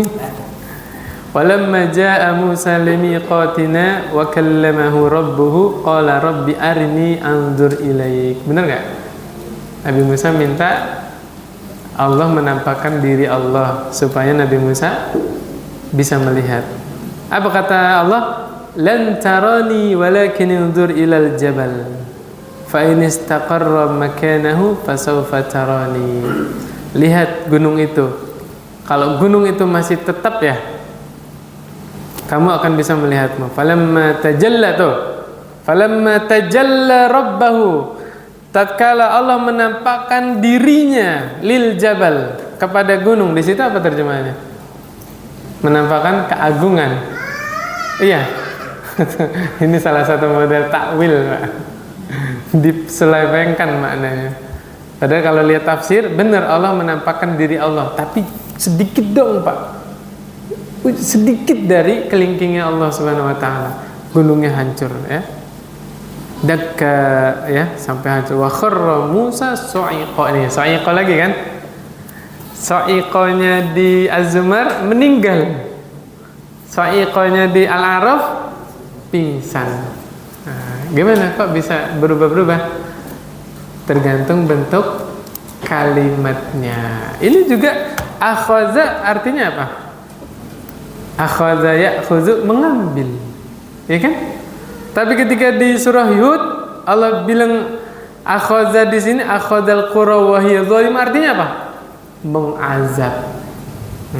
Walamma jaa Musa limiqatina wa kallamahu rabbuhu qala rabbi arini anzur ilaik. Benar enggak? Nabi Musa minta Allah menampakkan diri Allah supaya Nabi Musa bisa melihat. Apa kata Allah? Lan tarani walakin anzur ilal jabal. Fa in istaqarra makanahu fasawfa tarani. Lihat gunung itu. Kalau gunung itu masih tetap ya, kamu akan bisa melihatmu. Falamma tajalla rabbahu, tatkala Allah menampakkan dirinya lil jabal, kepada gunung. Di situ apa terjemahannya? Menampakkan keagungan. Iya. Ini salah satu model takwil, Pak. Diselewengkan maknanya. Padahal kalau lihat tafsir, benar Allah menampakkan diri Allah, tapi sedikit dong, Pak. Sedikit dari kelingkingnya Allah Subhanahu Wa Taala, gunungnya hancur ya, dakka ya, sampai hancur. Wa kharra Musa sa'iqa. Ini sa'iqa lagi kan? Sa'iqanya di Az-Zumar meninggal, sa'iqanya di Al-A'raf pingsan. Nah, gimana kok bisa berubah-berubah? Tergantung bentuk kalimatnya. Ini juga akhadha artinya apa? Akhadha ya'khudhu, mengambil, ya kan? Tapi ketika di surah Hud Allah bilang akhadha, di sini akhadhal qura wa hiya zalim, artinya apa? Mengazab.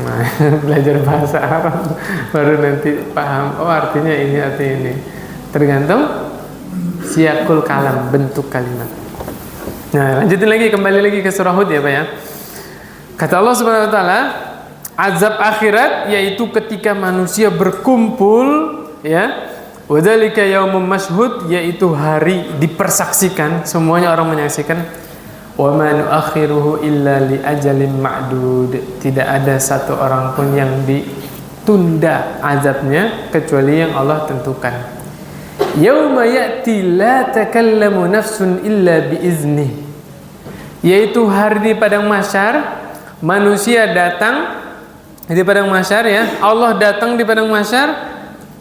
Nah, belajar bahasa Arab baru nanti paham. Oh, artinya ini, artinya ini. Tergantung siyakul kalam, bentuk kalimat. Nah, lanjutin lagi, kembali lagi ke surah Hud ya, Pak ya. Kata Allah Subhanahu Wa Taala, azab akhirat yaitu ketika manusia berkumpul ya, wadzalika yaumum mashhud, yaitu hari dipersaksikan, semuanya orang menyaksikan. Wa ma nuakhiruhu illa li ajalin ma'dud, tidak ada satu orang pun yang ditunda azabnya kecuali yang Allah tentukan. Yauma ya'ti la takallamu nafsun illa biiznih, yaitu hari di padang mahsyar, manusia datang di padang mahsyar ya, Allah datang di padang mahsyar,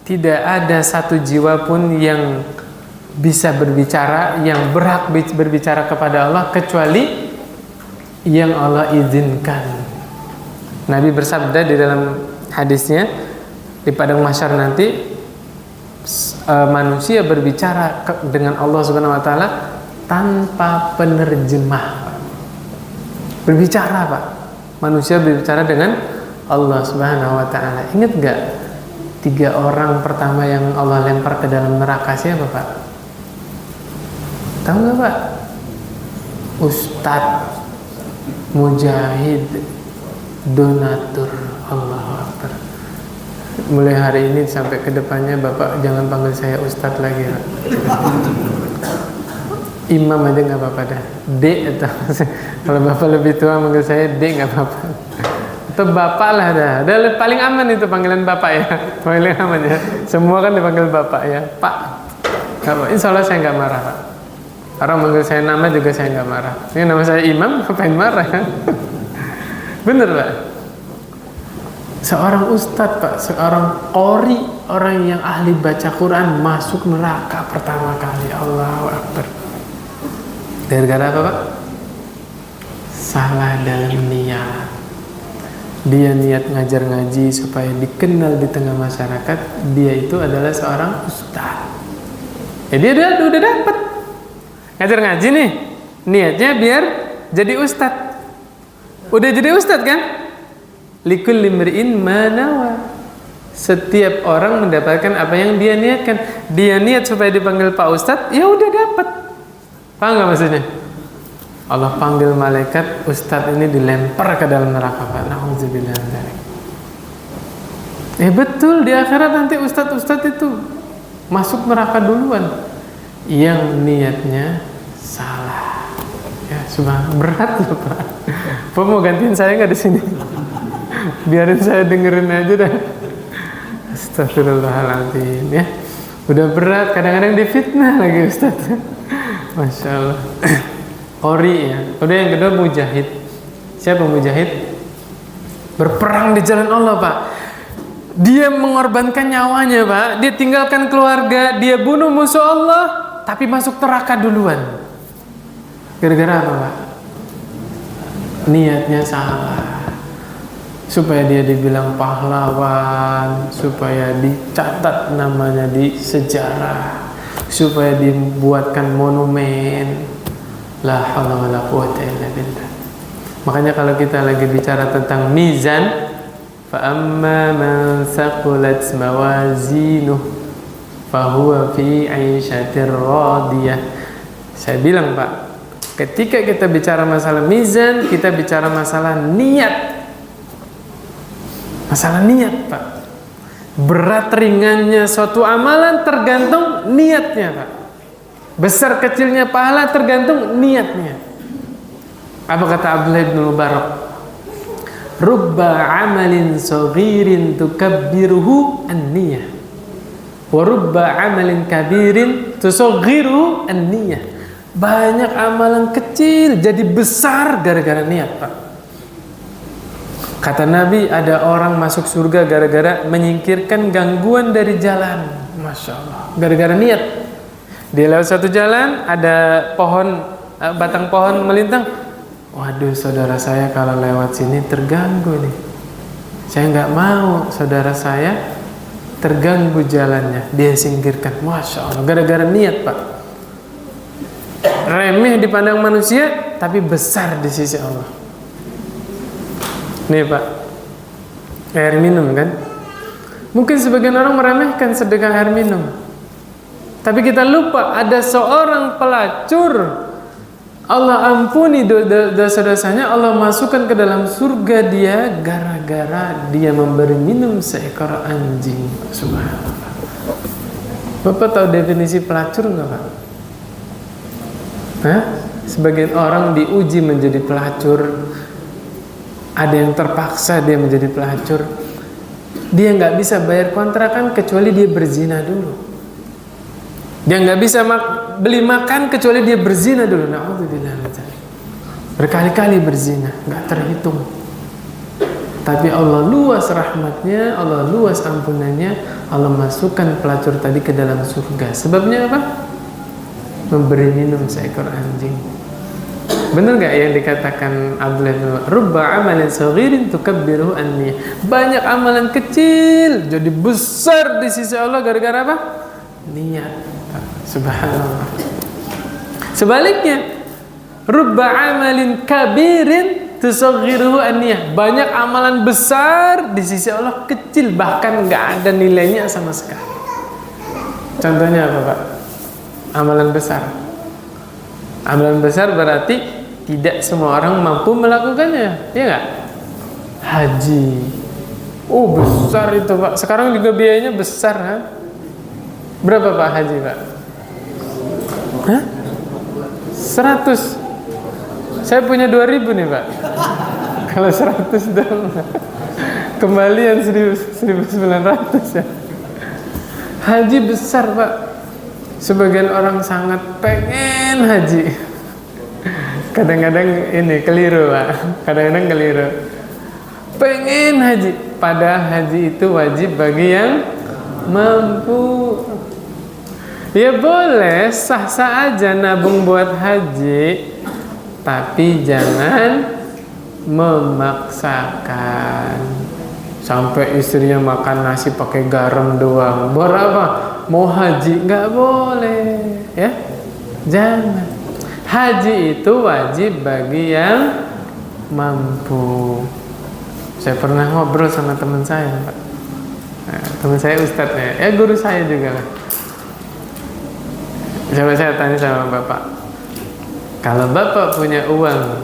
tidak ada satu jiwa pun yang bisa berbicara, yang berhak berbicara kepada Allah kecuali yang Allah izinkan. Nabi bersabda di dalam hadisnya, di padang mahsyar nanti manusia berbicara dengan Allah Subhanahu Wa Taala tanpa penerjemah. Berbicara, Pak. Manusia berbicara dengan Allah Subhanahu Wa Taala. Ingat nggak 3 orang pertama yang Allah lempar ke dalam neraka siapa, Pak? Tahu nggak, Pak? Ustadz, mujahid, donatur. Allahu Akbar. Mulai hari ini sampai kedepannya Bapak jangan panggil saya Ustadz lagi, Pak. Imam aja nggak apa-apa dah. D atau kalau Bapak lebih tua manggil saya D nggak apa-apa. atau bapak lah dah. Paling aman itu panggilan bapak ya. Paling aman ya. Semua kan dipanggil bapak ya. Pak. Insya Allah saya nggak marah Pak. Orang manggil saya nama juga saya nggak marah. Ini nama saya Imam, ngapain marah? Bener Pak. Seorang ustadz Pak, seorang qori, orang yang ahli baca Quran masuk neraka pertama kali. Allahu Akbar. Gara-gara apa Pak? Salah dalam niat. Dia niat ngajar ngaji supaya dikenal di tengah masyarakat. Dia itu adalah seorang ustadz. Dia udah dapat ngajar ngaji nih. Niatnya biar jadi ustadz. Udah jadi ustadz kan? Likulli imri'in ma nawa. Setiap orang mendapatkan apa yang dia niatkan. Dia niat supaya dipanggil Pak Ustadz, ya udah dapat. Paham nggak maksudnya? Allah panggil malaikat, Ustadz ini dilempar ke dalam neraka Pak. Nauzubillah min dzalik. Betul, di akhirat nanti Ustadz itu masuk neraka duluan. Yang niatnya salah. Ya, subhanallah, berat loh Pak. Pak mau gantiin saya nggak di sini? Biarin saya dengerin aja dah. Astagfirullahaladzim ya. Udah berat, kadang-kadang difitnah lagi Ustaz. Masya Allah. Qori ya. Udah yang kedua mujahid. Siapa mujahid? Berperang di jalan Allah Pak. Dia mengorbankan nyawanya Pak. Dia tinggalkan keluarga. Dia bunuh musuh Allah. Tapi masuk neraka duluan. Gara-gara apa Pak? Niatnya salah. Supaya dia dibilang pahlawan, supaya dicatat namanya di sejarah, supaya dibuatkan monumen. La haula wala quwwata illa billah. Makanya kalau kita lagi bicara tentang mizan, fa amma man thaqulat mawazinuh fa huwa fi 'aishatir radiyah. Saya bilang Pak, ketika kita bicara masalah mizan, kita bicara masalah niat. Masalah niat Pak. Berat ringannya suatu amalan tergantung niatnya Pak. Besar kecilnya pahala tergantung niatnya. Apa kata Abdullah bin Mubarak? Rubba amalin saghirin tukabbiruhu an-niyah, wa rubba amalin kabirin tusaghiruhu an-niyah. Banyak amalan kecil jadi besar gara-gara niat Pak. Kata Nabi, ada orang masuk surga gara-gara menyingkirkan gangguan dari jalan. Masya Allah. Gara-gara niat. Dia lewat satu jalan, ada pohon, batang pohon melintang. Waduh, saudara saya kalau lewat sini terganggu nih. Saya nggak mau saudara saya terganggu jalannya. Dia singkirkan. Masya Allah. Gara-gara niat Pak. Remeh dipandang manusia, tapi besar di sisi Allah. Nih Pak, air minum kan? Mungkin sebagian orang meremehkan sedekah air minum. Tapi kita lupa ada seorang pelacur. Allah ampuni dosa-dosanya, Allah masukkan ke dalam surga dia gara-gara dia memberi minum seekor anjing. Subhanallah. Bapak tahu definisi pelacur nggak Pak? Hah? Sebagian orang diuji menjadi pelacur. Ada yang terpaksa dia menjadi pelacur. Dia nggak bisa bayar kontrakan kecuali dia berzina dulu. Dia nggak bisa beli makan kecuali dia berzina dulu. Na'udzubillah. Berkali-kali berzina, nggak terhitung. Tapi Allah luas rahmatnya, Allah luas ampunannya, Allah masukkan pelacur tadi ke dalam surga. Sebabnya apa? Memberi minum seekor anjing. Benar gak yang dikatakan Abdullah bin Rubba amalin saghirin tukabbiruhu an-niyah. Banyak amalan kecil jadi besar di sisi Allah gara-gara apa? Niat. Subhanallah. Sebaliknya, rubba amalin kabirin tusaghiruhu an-niyah. Banyak amalan besar di sisi Allah kecil, bahkan nggak ada nilainya sama sekali. Contohnya apa Pak? Amalan besar. Amalan besar berarti tidak semua orang mampu melakukannya, ya nggak? Haji, besar itu Pak. Sekarang juga biayanya besar, kan? Berapa Pak haji Pak? 100. Saya punya 2000 nih Pak. Kalau 100 dong. Kembalian 1900 ya. Haji besar Pak. Sebagian orang sangat pengen haji. Kadang-kadang ini keliru Pak. Kadang-kadang keliru. Pengen haji. Padahal haji itu wajib bagi yang mampu. Ya boleh, sah-sah aja nabung buat haji, tapi jangan memaksakan. Sampai istrinya makan nasi pakai garam doang. Buat apa? Mau haji? Nggak boleh, ya. Jangan. Haji itu wajib bagi yang mampu. Saya pernah ngobrol sama teman saya, Pak. Nah, teman saya ustadznya, ya guru saya juga lah. Coba saya tanya sama Bapak, kalau Bapak punya uang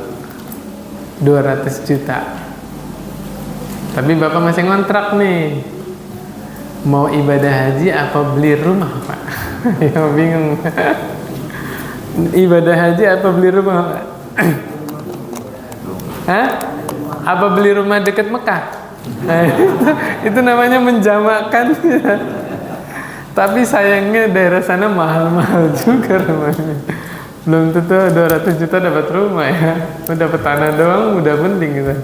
200 juta, tapi Bapak masih ngontrak nih, mau ibadah haji apa beli rumah Pak? Ya bingung. Ibadah haji apa beli rumah Pak? Hah? Apa beli rumah dekat Mekah? Nah, itu namanya menjamakkan. Tapi sayangnya daerah sana mahal-mahal juga rumahnya. Belum tentu 200 juta dapat rumah ya. Dapat tanah doang udah penting gitu.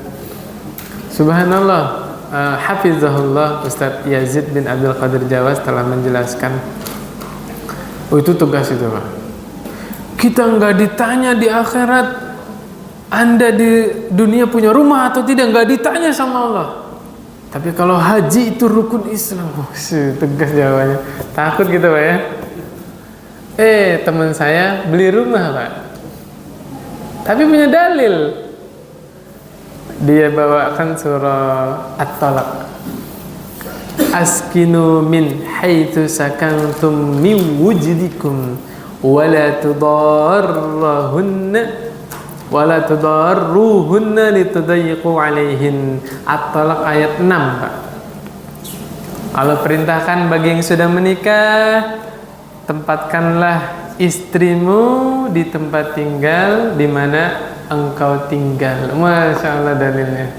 Subhanallah. Hafizahullah Ustadz Yazid bin Abdul Qadir Jawas telah menjelaskan. Oh itu tugas itu Pak. Kita nggak ditanya di akhirat Anda di dunia punya rumah atau tidak, nggak ditanya sama Allah. Tapi kalau haji itu rukun Islam, tegas jawabannya. Takut gitu Pak ya. Teman saya beli rumah Pak, tapi punya dalil. Dia bawakan surah At-Talaq. Askinu min haitsu sakantum min wujdikum wala tudarruhunna wala tudarruhunna litudayyiqu alaihin. At-Talaq ayat 6 Pak. Allah perintahkan bagi yang sudah menikah, tempatkanlah istrimu di tempat tinggal di mana engkau tinggal. Masya Allah dalilnya.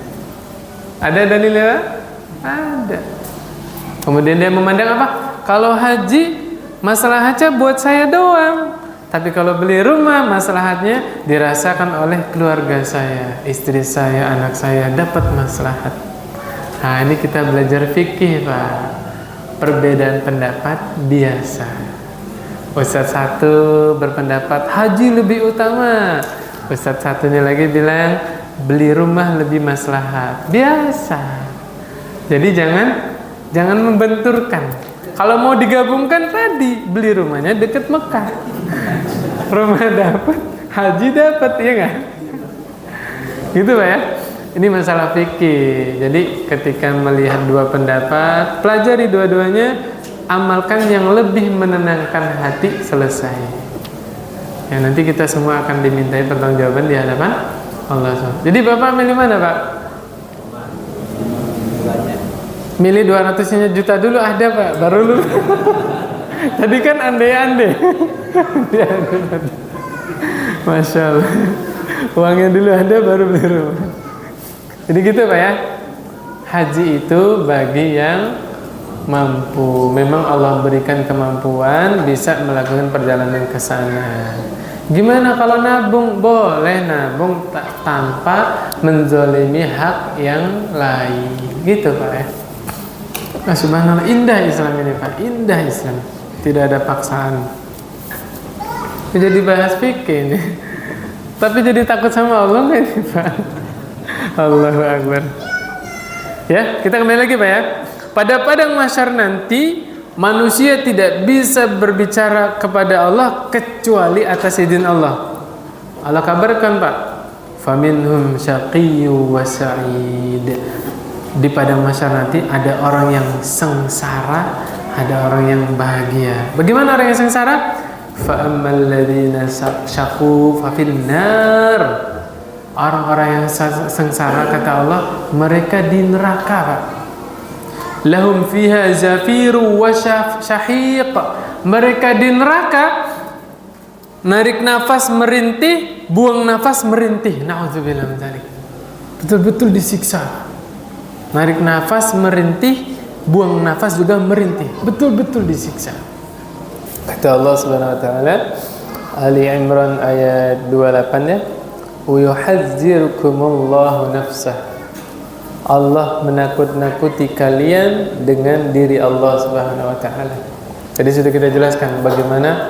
Ada dalilnya Pak? Ada. Kemudian dia memandang apa? Kalau haji masalahnya buat saya doang. Tapi kalau beli rumah, maslahatnya dirasakan oleh keluarga saya, istri saya, anak saya, dapat maslahat. Nah, ini kita belajar fikih, Pak. Perbedaan pendapat biasa. Ustadz satu berpendapat haji lebih utama. Ustadz satunya lagi bilang beli rumah lebih maslahat. Biasa. Jadi jangan membenturkan. Kalau mau digabungkan tadi, beli rumahnya deket Mekah. Rumah dapat, haji dapat, ya nggak? Gitu Pak ya. Ini masalah fikih. Jadi ketika melihat dua pendapat, pelajari dua-duanya, amalkan yang lebih menenangkan hati, selesai. Ya nanti kita semua akan dimintai pertanggungjawaban di hadapan Allah SWT. Jadi Bapak milih mana Pak? Milih 200 juta dulu ada Pak, baru lu. Tadi kan andai-andai. Masya Allah. Uangnya dulu ada baru beli rumah. Jadi gitu Pak ya. Haji itu bagi yang mampu. Memang Allah berikan kemampuan bisa melakukan perjalanan ke sana. Gimana kalau nabung? Boleh nabung tanpa menzolimi hak yang lain. Gitu Pak ya. Nah, subhanallah, indah Islam ini Pak, indah Islam, tidak ada paksaan. Jadi bahas fikih ini, tapi jadi takut sama Allah nggak ini Pak? Allahu Akbar. Ya, kita kembali lagi Pak ya. Pada padang mahsyar nanti manusia tidak bisa berbicara kepada Allah kecuali atas izin Allah. Allah kabarkan Pak, faminhum syaqiyyu wa sa'id. Di padang mahsyar nanti ada orang yang sengsara, ada orang yang bahagia. Bagaimana orang yang sengsara? Fa ammal ladzina syaqu fa fil nar. Orang-orang yang sengsara kata Allah, mereka di neraka Pak. Lahum fiha zafiru wa syahiq. Mereka di neraka narik nafas merintih, buang nafas merintih. Nauzubillah min dzalik. betul-betul disiksa. Narik nafas merintih, buang nafas juga merintih, betul-betul disiksa. Kata Allah Subhanahu wa taala, Ali Imran ayat 28 ya, wa yuhadzirukumullahu nafsah. Allah menakut-nakuti kalian dengan diri Allah Subhanahu wa taala. Jadi sudah kita jelaskan bagaimana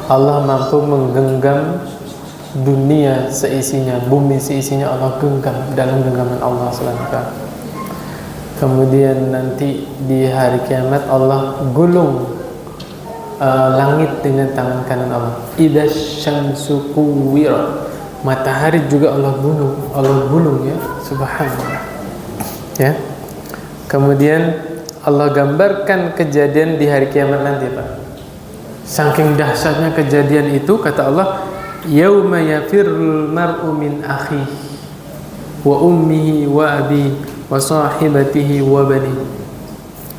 Allah mampu menggenggam dunia seisinya, bumi seisinya Allah genggam dalam genggaman Allah Subhanahu wa taala. Kemudian nanti di hari kiamat Allah gulung langit dengan tangan kanan Allah. Idza syamsu kuwirat. Matahari juga Allah gulung ya, subhanallah. Ya. Kemudian Allah gambarkan kejadian di hari kiamat nanti, Pak. Saking dahsyatnya kejadian itu, kata Allah, yauma yafirrul mar'u min akhihi wa ummihi wa abihi wa sahibatihi wa banihi.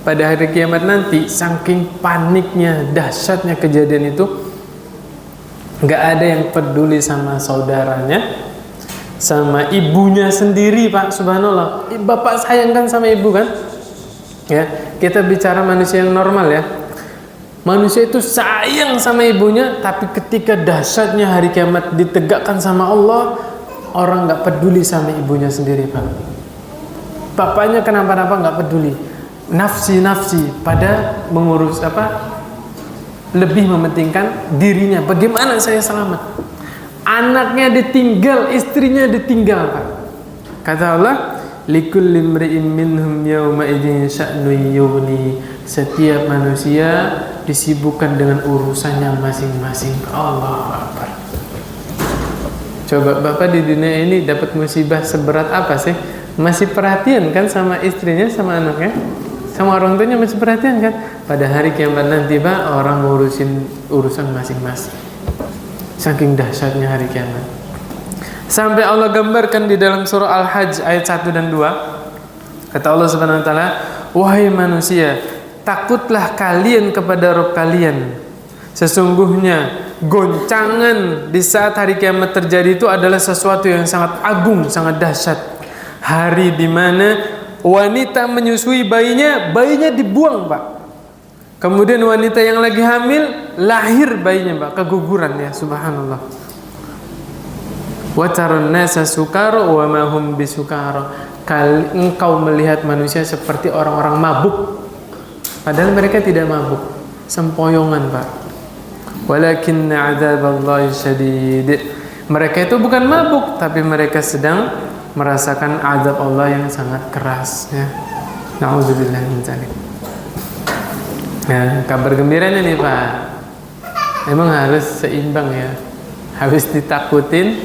Pada hari kiamat nanti, saking paniknya, dahsyatnya kejadian itu, nggak ada yang peduli sama saudaranya, sama ibunya sendiri, Pak. Subhanallah. Bapak sayang kan sama ibu kan? Ya, kita bicara manusia yang normal ya. Manusia itu sayang sama ibunya, tapi ketika dahsyatnya hari kiamat ditegakkan sama Allah, orang nggak peduli sama ibunya sendiri, Pak. Bapaknya kenapa-napa nggak peduli. Nafsi pada mengurus lebih mementingkan dirinya. Bagaimana saya selamat? Anaknya ditinggal, istrinya ditinggal, Pak. Kata Allah, likulli imri'in minhum yawma idzin sya'nun yughni. Setiap manusia disibukkan dengan urusannya masing-masing. Allahu Akbar. Coba Bapak di dunia ini dapat musibah seberat apa sih? Masih perhatian kan sama istrinya, sama anaknya? Sama orang tuanya masih perhatian kan? Pada hari kiamat nanti, Pak, orang ngurusin urusan masing-masing. Saking dahsyatnya hari kiamat. Sampai Allah gambarkan di dalam surah Al-Hajj ayat 1 dan 2. Kata Allah Subhanahu wa taala, wahai manusia, takutlah kalian kepada Rabb kalian. Sesungguhnya goncangan di saat hari kiamat terjadi itu adalah sesuatu yang sangat agung, sangat dahsyat. Hari di mana wanita menyusui bayinya dibuang, Pak. Kemudian wanita yang lagi hamil, lahir bayinya, Pak, keguguran ya, subhanallah. Wa taran nasa sukara wa ma hum bisukara. Engkau melihat manusia seperti orang-orang mabuk, padahal mereka tidak mabuk, sempoyongan, Pak. Walakinna 'adzaballahi syadid. Mereka itu bukan mabuk, tapi mereka sedang merasakan azab Allah yang sangat keras ya. Nauzubillah min dzalik. Nah, kabar gembiranya nih, Pak. Emang harus seimbang ya. Habis ditakutin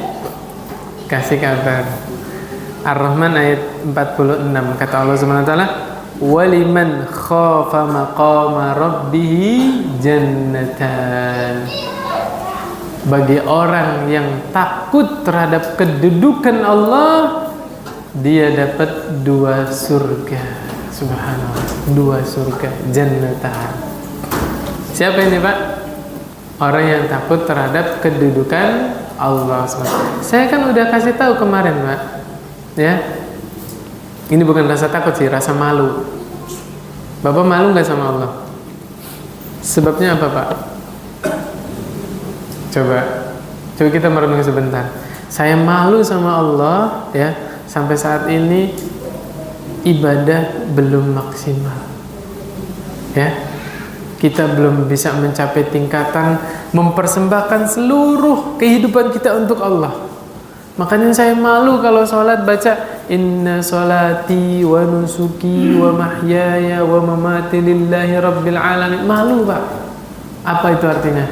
kasih kabar. Ar-Rahman ayat 46 kata Allah Subhanahu wa taala, "Waliman khafa maqama rabbih jannatan." Bagi orang yang takut terhadap kedudukan Allah, dia dapat 2 surga. Subhanallah, 2 surga, jannatan. Siapa ini, Pak? Orang yang takut terhadap kedudukan Allah. Saya kan udah kasih tahu kemarin, Pak. Ya, ini bukan rasa takut sih, rasa malu. Bapak malu nggak sama Allah? Sebabnya apa, Pak? Coba kita merenung sebentar. Saya malu sama Allah ya, sampai saat ini ibadah belum maksimal. Ya. Kita belum bisa mencapai tingkatan mempersembahkan seluruh kehidupan kita untuk Allah. Makanya saya malu kalau sholat baca inna sholati wa nusuki wa mahyaya wa mamati lillahi rabbil alamin. Malu, Pak. Apa itu artinya?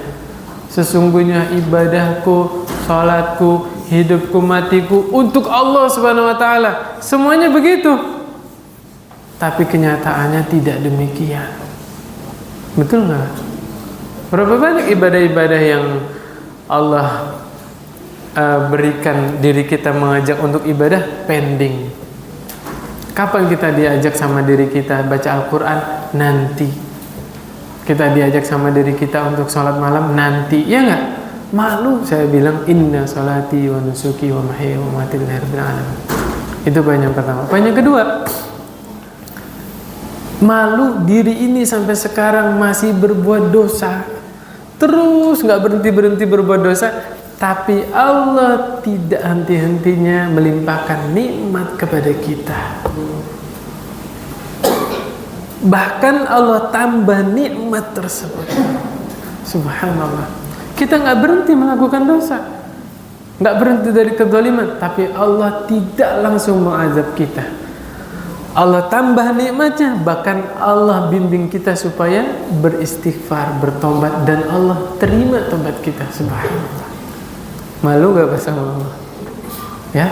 Sesungguhnya ibadahku, sholatku, hidupku, matiku untuk Allah Subhanahu wa taala. Semuanya begitu. Tapi kenyataannya tidak demikian. Betul nggak? Berapa banyak ibadah-ibadah yang Allah berikan diri kita mengajak untuk ibadah pending. Kapan kita diajak sama diri kita baca Al-Quran? Nanti. Kita diajak sama diri kita untuk sholat malam? Nanti. Ya nggak? Malu saya bilang inna salati wa nusuki wa mahyaya wa mamati lillahi rabbil alamin. Itu poin yang pertama. Poin yang kedua, malu diri ini sampai sekarang masih berbuat dosa, terus nggak berhenti berbuat dosa, tapi Allah tidak henti-hentinya melimpahkan nikmat kepada kita. Bahkan Allah tambah nikmat tersebut. Subhanallah. Kita nggak berhenti melakukan dosa, nggak berhenti dari kezaliman, tapi Allah tidak langsung mengazab kita. Allah tambah nikmatnya, bahkan Allah bimbing kita supaya beristighfar, bertobat, dan Allah terima tobat kita. Subhanallah. Malu gak bersama Allah? Ya,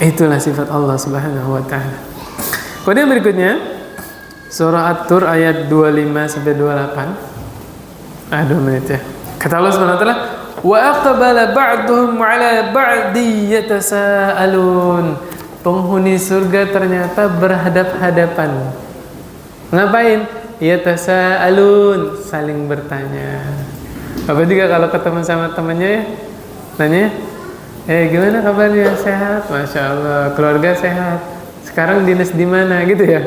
itulah sifat Allah Subhanahu wa ta'ala. Kemudian berikutnya surah At-Tur ayat 25-28. 2 menit ya. Kata Allah Subhanahu wa ta'ala, wa aqbala ba'duhum 'ala ba'di yatasaalun. Penghuni surga ternyata berhadap-hadapan. Ngapain? Yatasaalun, saling bertanya. Apa juga kalau ketemu sama temannya ya, nanya, gimana kabarnya? Sehat? Masya Allah, keluarga sehat. Sekarang dinas di mana? Gitu ya.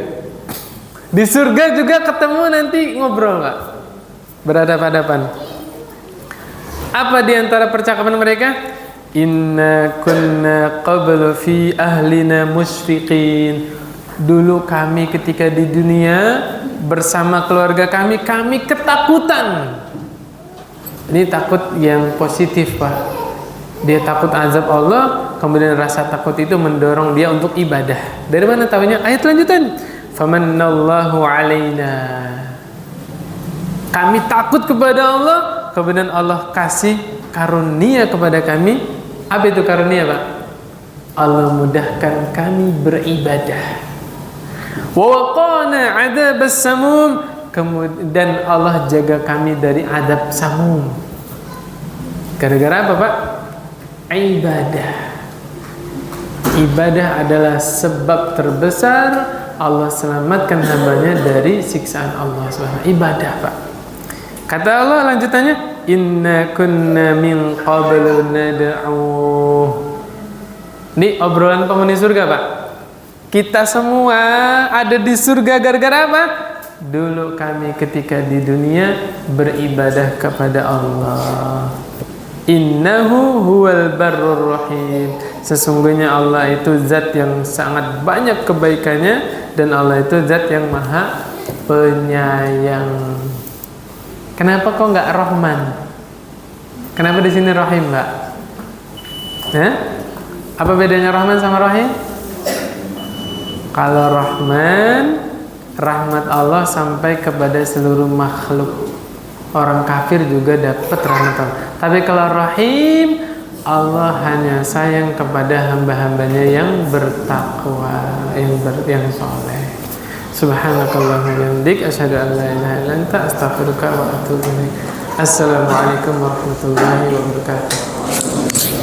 Di surga juga ketemu nanti ngobrol nggak? Berhadap-hadapan. Apa di antara percakapan mereka? Inna kunna qablu fi ahlina musyfiqin. Dulu kami ketika di dunia bersama keluarga kami ketakutan. Ini takut yang positif, Pak. Dia takut azab Allah, kemudian rasa takut itu mendorong dia untuk ibadah. Dari mana tahunya? Ayat lanjutan. Famannallahu alaina. Kami takut kepada Allah, kemudian Allah kasih karunia kepada kami. Apa itu karunia, Pak? Allah mudahkan kami beribadah. Wa waqana 'adzabas samum. Dan Allah jaga kami dari adab samum. Gara-gara apa, Pak? Ibadah. Ibadah adalah sebab terbesar Allah selamatkan hambanya dari siksaan Allah SWT. Ibadah, Pak. Kata Allah lanjutannya, inna kunna min qablu nad'uh. Ini obrolan penghuni surga, Pak. Kita semua ada di surga gara-gara apa? Dulu kami ketika di dunia beribadah kepada Allah. Innahu huwal barrur rahim. Sesungguhnya Allah itu zat yang sangat banyak kebaikannya, dan Allah itu zat yang maha penyayang. Kenapa kok nggak Rahman? Kenapa di sini Rahim, Mbak? Apa bedanya Rahman sama Rahim? Kalau Rahman, rahmat Allah sampai kepada seluruh makhluk. Orang kafir juga dapat rahmat Allah. Tapi kalau Rahim, Allah hanya sayang kepada hamba-hambanya yang bertakwa, yang soleh. Subhanakallahumma wa bihamdik, asyhadu an la ilaha illa anta, astaghfiruka wa atubu ilaik. Assalamualaikum warahmatullahi wabarakatuh.